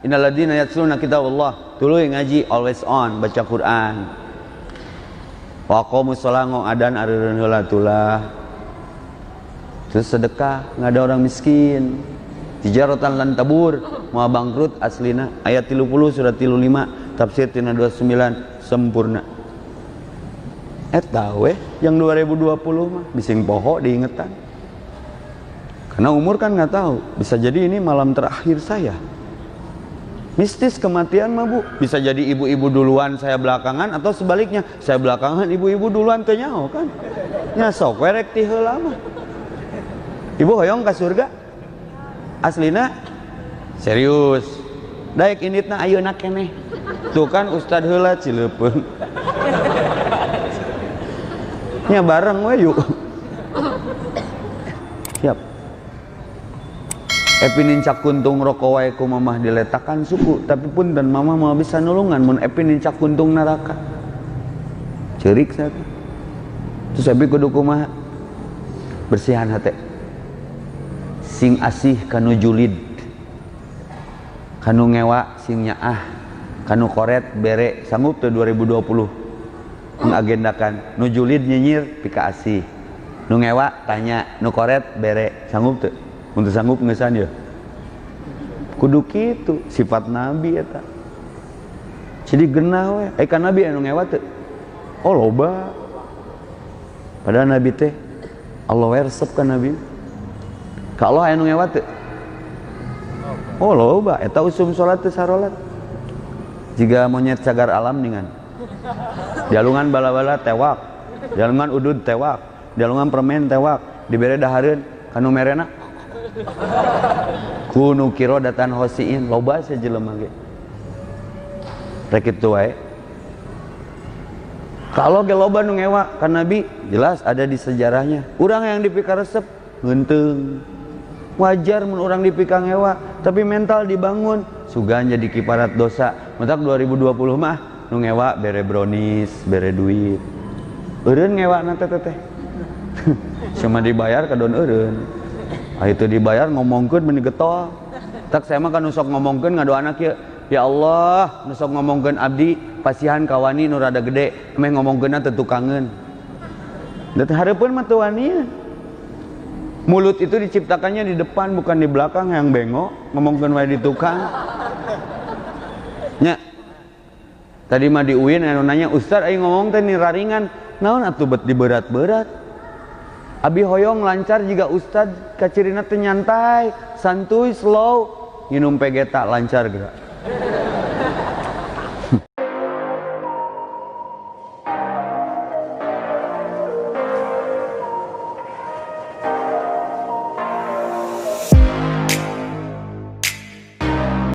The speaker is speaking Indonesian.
Innal ladzina yatluna kitaballah, tuluy ngaji, always on baca Quran. Wa aqamus shalah ngoadan areureun heula tulah. Terus sedekah, enggak ada orang miskin. Tijaratan lan tabur, moal bangkrut aslina. Ayat 30 surat 35 tafsir tina 29 sempurna. Eta we yang 2020 mah bising poho diingetan. Karena umur kan nggak tahu, bisa jadi ini malam terakhir saya. Mistis kematian mah Bu, bisa jadi ibu-ibu duluan saya belakangan, atau sebaliknya saya belakangan ibu-ibu duluan teh nyaho kan. Nya sok we rek ti heula mah. Ibu hoyong ka surga? Aslina serius. Daek inditna ayeuna keneh. Tuh kan Ustad heula Cileupeung. Nya bareng we yuk. Siap. Epi nincak kuntung rokok wae ku mamah diletakan suku, tapi pun dan mamah mau bisa nulungan mun epi nincak kuntung neraka. Ceurik satu. Terus epi kudu kumaha? Bersihan hate. Sing asih kanu julid. Kanu ngewa sing nyaah. Kanu koret bere sanggup teu 2020. Mengagendakan nu julid nyinyir pika asih. Nu ngewa tanya, nu koret bere sanggup teu? Untuk sanggup ngesan ya kudu kitu sifat nabi eta. Jadi genah we kan nabi anu ngewa teu? Oh loba. Padahal nabi teh Allah we resep ka nabi. Ka Allah anu ngewa teu? Oh loba. Eta usum salat teu sarolat. Jiga monyet cagar alam ningan. Jalungan bala-bala tewak, jalungan udud tewak, jalungan permen tewak, dibere dahareun kanu merena kunu kirodatan hosiin loba sajelema ge rek kitu wae. Kalau ge loba nu ngewa ka nabi jelas ada di sejarahnya. Urang yang dipika resep heunteung wajar mun urang dipika ngewa, tapi mental dibangun sugan jadi kiparat dosa. Mentak 2020 mah nu ngewa bere brownies bere duit eureun ngewa na teh cuma dibayar kadon eureun. Itu dibayar ngomongkeun meni getol. Tak saya mah kan nusok ngomongkeun ngadoana kieu. Ya Allah, nusok ngomongkeun abdi pasihan kawani nu rada gede, meh ngomongkeunna teu tukangeun. Da teh hareupeun mah teu wani. Mulut itu diciptakannya di depan bukan di belakang, yang bengok ngomongkeun wae di tukang. Nya. Tadi mah di UIN anu nanya, "Ustaz aing ngomong teh niraringan, naon atuh bet diberat-berat?" Abi hoyong lancar jika Ustad kacirina teh nyantai, santuy, slow, minum pegeta lancar gerak.